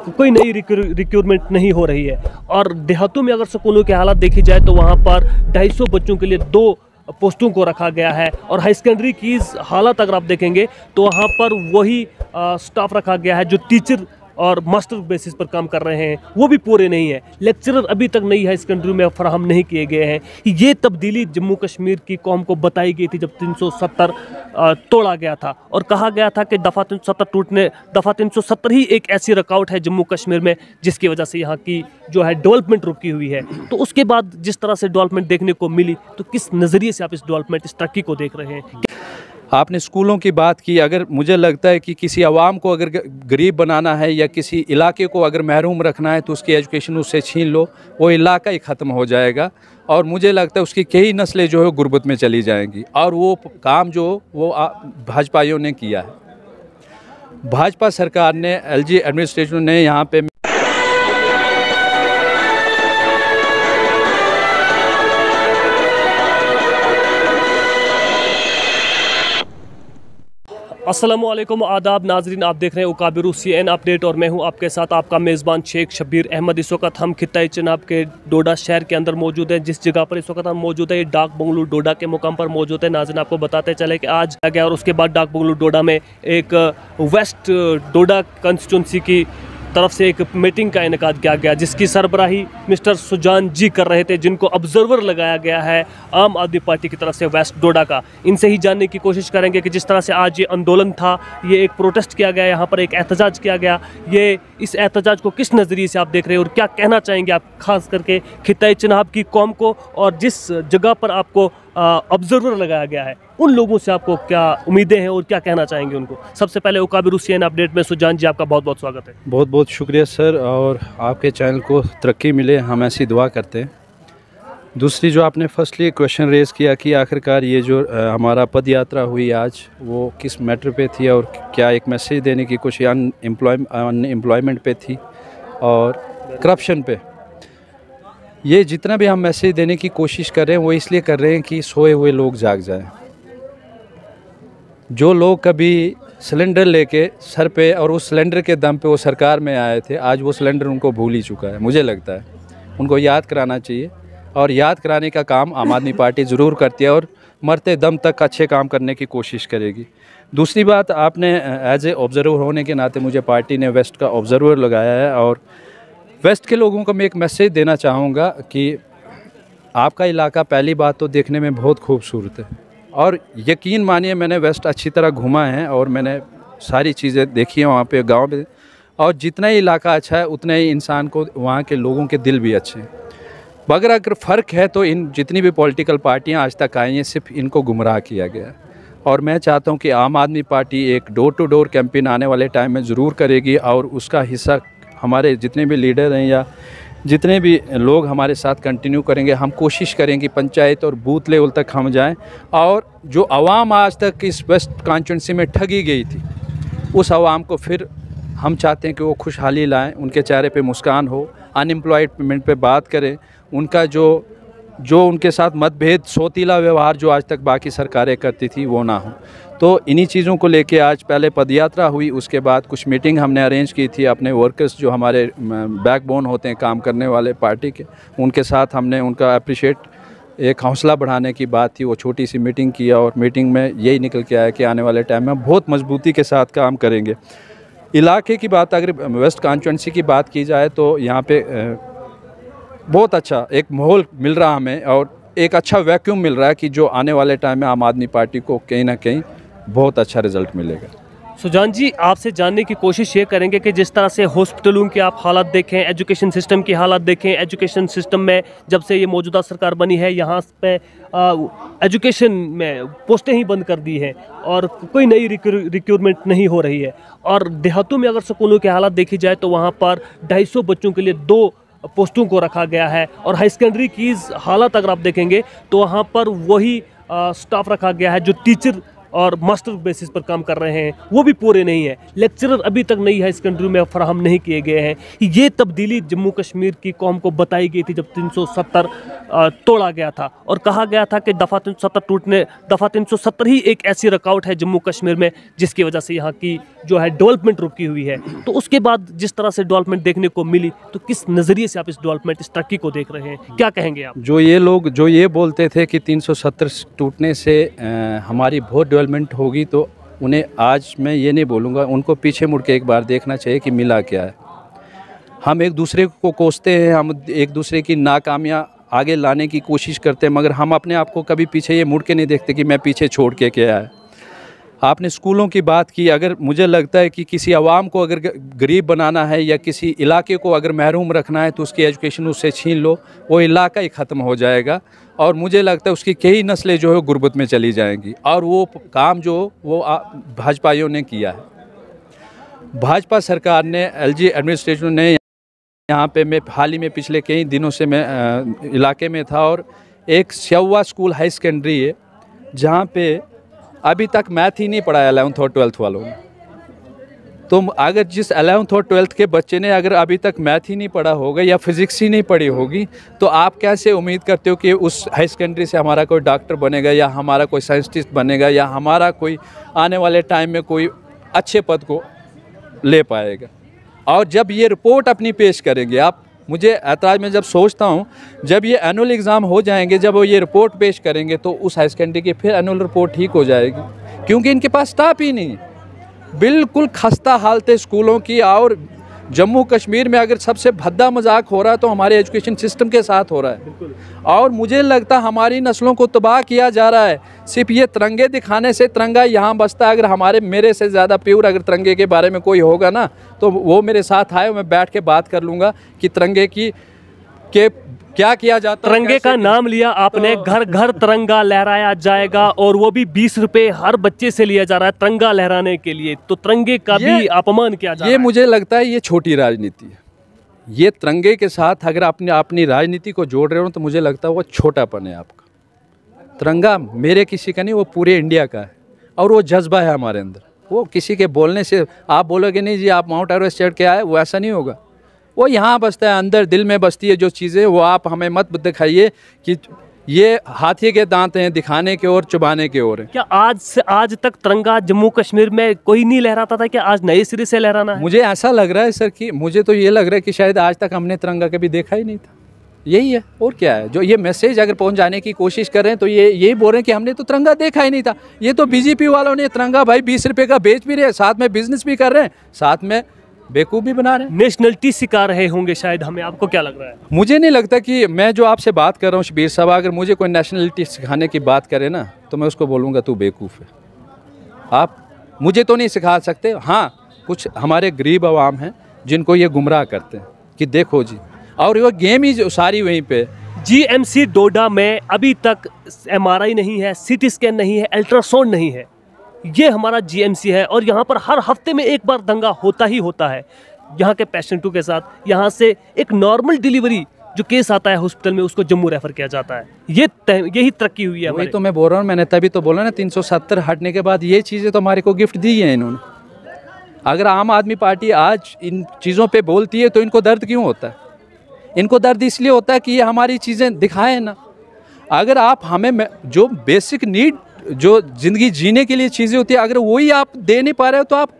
कोई नई रिक्रूटमेंट नहीं हो रही है। और देहातों में अगर स्कूलों के हालात देखी जाए तो वहाँ पर 250 बच्चों के लिए 2 पोस्टों को रखा गया है। और हाई सेकेंडरी की हालत अगर आप देखेंगे तो वहाँ पर वही स्टाफ रखा गया है जो टीचर और मास्टर बेसिस पर काम कर रहे हैं, वो भी पूरे नहीं है। लेक्चरर अभी तक नई हाई सेकेंडरी में फराहम नहीं किए गए हैं। ये तब्दीली जम्मू कश्मीर की कौम को बताई गई थी जब 370 तोड़ा गया था और कहा गया था कि दफ़ा 370 ही एक ऐसी रुकावट है जम्मू कश्मीर में जिसकी वजह से यहाँ की जो है डेवलपमेंट रुकी हुई है। तो उसके बाद जिस तरह से डेवलपमेंट देखने को मिली, तो किस नज़रिए से आप इस डेवलपमेंट, इस तरक्की को देख रहे हैं? आपने स्कूलों की बात की। अगर मुझे लगता है कि किसी आवाम को अगर गरीब बनाना है या किसी इलाके को अगर महरूम रखना है तो उसकी एजुकेशन उससे छीन लो, वो इलाका ही ख़त्म हो जाएगा। और मुझे लगता है उसकी कई नस्लें जो है गुर्बत में चली जाएंगी। और वो काम जो वो भाजपाइयों ने किया है, भाजपा सरकार ने, एलजी एडमिनिस्ट्रेशन ने यहाँ पे अस्सलामुअलैकुम, आदाब नाजरीन, आप देख रहे हैं उकाबिर CN अपडेट और मैं हूं आपके साथ आपका मेज़बान शेख शब्बीर अहमद। इस वक्त हम खित्ता चिनाब के डोडा शहर के अंदर मौजूद हैं। जिस जगह पर इस वक्त हम मौजूद है, ये डाक बंगलू डोडा के मुकाम पर मौजूद है। नाज़रीन, आपको बताते चले कि आज गया और उसके बाद डाक बंगलू डोडा में एक वेस्ट डोडा कंस्टिट्यूंसी की तरफ से एक मीटिंग का इनेकाद किया गया, जिसकी सरबराही मिस्टर सुजान जी कर रहे थे, जिनको ऑब्जर्वर लगाया गया है आम आदमी पार्टी की तरफ से वेस्ट डोडा का। इनसे ही जानने की कोशिश करेंगे कि जिस तरह से आज ये आंदोलन था, ये एक प्रोटेस्ट किया गया, यहाँ पर एक एहतजाज किया गया, ये इस एहतजाज को किस नज़रिए से आप देख रहे हैं और क्या कहना चाहेंगे आप खास करके खित्ता चिनाब की कौम को, और जिस जगह पर आपको ऑब्जर्वर लगाया गया है उन लोगों से आपको क्या उम्मीदें हैं और क्या कहना चाहेंगे उनको? सबसे पहले उकाबिर CN अपडेट में सुजान जी, आपका बहुत बहुत स्वागत है। बहुत बहुत शुक्रिया सर, और आपके चैनल को तरक्की मिले, हम ऐसी दुआ करते हैं। दूसरी जो आपने फर्स्टली क्वेश्चन रेज़ किया कि आखिरकार ये जो हमारा पद यात्रा हुई आज, वो किस मैटर पे थी और क्या एक मैसेज देने की कुछ अनएम्प्लॉयमेंट पे थी और करप्शन पे। ये जितना भी हम मैसेज देने की कोशिश कर रहे हैं वो इसलिए कर रहे हैं कि सोए हुए लोग जाग जाएं। जो लोग कभी सिलेंडर लेके सर पे और उस सिलेंडर के दम पे वो सरकार में आए थे, आज वो सिलेंडर उनको भूल ही चुका है। मुझे लगता है उनको याद कराना चाहिए, और याद कराने का काम आम आदमी पार्टी ज़रूर करती है और मरते दम तक अच्छे काम करने की कोशिश करेगी। दूसरी बात, आपने एज ए ऑब्ज़र्वर होने के नाते मुझे पार्टी ने वेस्ट का ऑब्ज़र्वर लगाया है, और वेस्ट के लोगों को मैं एक मैसेज देना चाहूँगा कि आपका इलाका पहली बात तो देखने में बहुत खूबसूरत है, और यकीन मानिए मैंने वेस्ट अच्छी तरह घूमा है और मैंने सारी चीज़ें देखी हैं वहाँ पे गांव में, और जितना ही इलाका अच्छा है उतने ही इंसान को वहाँ के लोगों के दिल भी अच्छे हैं। मगर अगर फ़र्क है तो इन जितनी भी पॉलिटिकल पार्टियाँ आज तक आई हैं, सिर्फ इनको गुमराह किया गया है। और मैं चाहता हूँ कि आम आदमी पार्टी एक डोर टू डोर कैंपेन आने वाले टाइम में ज़रूर करेगी, और उसका हिस्सा हमारे जितने भी लीडर हैं या जितने भी लोग हमारे साथ कंटिन्यू करेंगे। हम कोशिश करेंगे पंचायत और बूथ लेवल तक हम जाएं, और जो आवाम आज तक इस वेस्ट कॉन्स्टिट्यूंसी में ठगी गई थी, उस आवाम को फिर हम चाहते हैं कि वो खुशहाली लाएं, उनके चेहरे पे मुस्कान हो, अनएम्प्लॉयमेंट पे बात करें, उनका जो उनके साथ मतभेद, सोतीला व्यवहार जो आज तक बाकी सरकारें करती थी वो ना हो। तो इन्हीं चीज़ों को लेके आज पहले पदयात्रा हुई, उसके बाद कुछ मीटिंग हमने अरेंज की थी अपने वर्कर्स जो हमारे बैकबोन होते हैं काम करने वाले पार्टी के, उनके साथ हमने उनका अप्रिशिएट, एक हौसला बढ़ाने की बात थी, वो छोटी सी मीटिंग किया, और मीटिंग में यही निकल के आया कि आने वाले टाइम में बहुत मजबूती के साथ काम करेंगे। इलाके की बात, अगर वेस्ट कॉन्स्टिट्यूंसी की बात की जाए तो यहाँ पे बहुत अच्छा एक माहौल मिल रहा हमें, और एक अच्छा वैक्यूम मिल रहा है कि जो आने वाले टाइम में आम आदमी पार्टी को कहीं ना कहीं बहुत अच्छा रिजल्ट मिलेगा। सुजान जी, आपसे जानने की कोशिश ये करेंगे कि जिस तरह से हॉस्पिटलों के आप हालात देखें, एजुकेशन सिस्टम की हालात देखें, एजुकेशन सिस्टम में जब से ये मौजूदा सरकार बनी है, यहाँ पे एजुकेशन में पोस्टें ही बंद कर दी हैं और कोई नई रिक्रूटमेंट नहीं हो रही है। और देहातों में अगर स्कूलों के हालात देखी जाए तो वहाँ पर 250 बच्चों के लिए 2 पोस्टों को रखा गया है। और हाई सेकेंडरी की हालत अगर आप देखेंगे तो वहाँ पर वही स्टाफ रखा गया है जो टीचर और मास्टर बेसिस पर काम कर रहे हैं वो भी पूरे नहीं है। लेक्चरर अभी तक नई हाई सेकेंडरी में फराहम नहीं किए गए हैं। ये तब्दीली जम्मू कश्मीर की कौम को बताई गई थी जब 370 तोड़ा गया था और कहा गया था कि दफ़ा 370 ही एक ऐसी रुकावट है जम्मू कश्मीर में जिसकी वजह से यहाँ की जो है डेवलपमेंट रुकी हुई है। तो उसके बाद जिस तरह से डेवलपमेंट देखने को मिली, तो किस नज़रिए से आप इस डेवलपमेंट, इस तरक्की को देख रहे हैं, क्या कहेंगे आप? जो ये लोग जो ये बोलते थे कि 370 टूटने से हमारी बहुत डेवलपमेंट होगी, तो उन्हें आज मैं ये नहीं बोलूँगा, उनको पीछे मुड़ के एक बार देखना चाहिए कि मिला क्या है। हम एक दूसरे को कोसते हैं, हम एक दूसरे की नाकामियाँ आगे लाने की कोशिश करते हैं, मगर हम अपने आप को कभी पीछे ये मुड़ के नहीं देखते कि मैं पीछे छोड़ के क्या है। आपने स्कूलों की बात की, अगर मुझे लगता है कि किसी आवाम को अगर गरीब बनाना है या किसी इलाके को अगर महरूम रखना है तो उसकी एजुकेशन उससे छीन लो, वो इलाका ही ख़त्म हो जाएगा और मुझे लगता है उसकी कई नस्लें जो है गुर्बत में चली जाएंगी। और वो काम जो वो भाजपाइयों ने किया है, भाजपा सरकार ने, एलजी एडमिनिस्ट्रेशन ने यहाँ पे, मैं हाल ही में पिछले कई दिनों से मैं इलाके में था और एक स्यवा स्कूल हाई सेकेंडरी है जहाँ पे अभी तक मैथ ही नहीं पढ़ाया 11th और 12th वालों ने। तो अगर जिस 11th और 12th के बच्चे ने अगर अभी तक मैथ ही नहीं पढ़ा होगा या फिज़िक्स ही नहीं पढ़ी होगी, तो आप कैसे उम्मीद करते हो कि उस हाई सेकेंडरी से हमारा कोई डॉक्टर बनेगा या हमारा कोई साइंटिस्ट बनेगा या हमारा कोई आने वाले टाइम में कोई अच्छे पद को ले पाएगा। और जब ये रिपोर्ट अपनी पेश करेंगे, आप, मुझे ऐतराज़ में जब सोचता हूँ, जब ये एनुअल एग्ज़ाम हो जाएंगे, जब वो ये रिपोर्ट पेश करेंगे तो उस हाई सेकेंडरी की फिर एनुअल रिपोर्ट ठीक हो जाएगी, क्योंकि इनके पास स्टाफ ही नहीं है। बिल्कुल खस्ता हालत है स्कूलों की। और जम्मू कश्मीर में अगर सबसे भद्दा मजाक हो रहा है तो हमारे एजुकेशन सिस्टम के साथ हो रहा है। और मुझे लगता है हमारी नस्लों को तबाह किया जा रहा है सिर्फ ये तिरंगे दिखाने से। तिरंगा यहाँ बसता है, अगर मेरे से ज़्यादा प्योर अगर तिरंगे के बारे में कोई होगा ना तो वो मेरे साथ आए, मैं बैठ के बात कर लूँगा कि तिरंगे के क्या किया जाता है। तिरंगे का नाम लिया आपने, घर घर तिरंगा लहराया जाएगा और वो भी 20 रुपए हर बच्चे से लिया जा रहा है तिरंगा लहराने के लिए। तो तिरंगे का भी अपमान किया जा रहा है। ये मुझे लगता है ये छोटी राजनीति है। ये तिरंगे के साथ अगर आपने अपनी राजनीति को जोड़ रहे हो तो मुझे लगता है वो छोटापन है आपका। तिरंगा मेरे किसी का नहीं, वो पूरे इंडिया का है और वो जज्बा है हमारे अंदर। वो किसी के बोलने से आप बोलोगे नहीं जी आप माउंट एवरेस्ट चढ़ के आए, वो ऐसा नहीं होगा। वो यहाँ बसता है, अंदर दिल में बसती है जो चीज़ें, वो आप हमें मत दिखाइए कि ये हाथी के दांत हैं दिखाने के और चुबाने के और। क्या आज तक तिरंगा जम्मू कश्मीर में कोई नहीं लहराता था? क्या आज नए सिरे से लहराना है? मुझे ऐसा लग रहा है सर कि मुझे तो ये लग रहा है कि शायद आज तक हमने तिरंगा कभी देखा ही नहीं था। यही है और क्या है। जो ये मैसेज अगर पहुंचाने की कोशिश कर रहे हैं तो ये यही बोल रहे हैं कि हमने तो तिरंगा देखा ही नहीं था। ये तो बीजेपी वालों ने तिरंगा भाई 20 रुपये का बेच भी रहे हैं, साथ में बिजनेस भी कर रहे हैं, साथ में बेवकूफ़ भी बना रहे हैं। नेशनलिटी सिखा रहे होंगे शायद हमें, आपको क्या लग रहा है? मुझे नहीं लगता कि मैं जो आपसे बात कर रहा हूँ शबीर साहब, अगर मुझे कोई नेशनलिटी सिखाने की बात करे ना तो मैं उसको बोलूँगा तू बेवकूफ़ है। आप मुझे तो नहीं सिखा सकते। हाँ, कुछ हमारे गरीब आवाम हैं जिनको ये गुमराह करते हैं कि देखो जी, और वो गेम ही जो सारी वहीं पे। जीएमसी डोडा में अभी तक MRI नहीं है, CT स्कैन नहीं है, अल्ट्रासाउंड नहीं है। ये हमारा जीएमसी है और यहाँ पर हर हफ्ते में एक बार दंगा होता ही होता है यहाँ के पेशेंटों के साथ। यहाँ से एक नॉर्मल डिलीवरी जो केस आता है हॉस्पिटल में उसको जम्मू रेफर किया जाता है। यही तरक्की हुई है। वही तो मैं बोल रहा हूँ, मैंने तभी तो बोला ना 370 हटने के बाद ये चीज़ें तो हमारे को गिफ्ट दी है इन्होंने। अगर आम आदमी पार्टी आज इन चीज़ों पर बोलती है तो इनको दर्द क्यों होता है? इनको दर्द इसलिए होता है कि ये हमारी चीज़ें दिखाएं ना। अगर आप हमें जो बेसिक नीड, जो ज़िंदगी जीने के लिए चीज़ें होती है, अगर वही आप दे नहीं पा रहे हो तो आप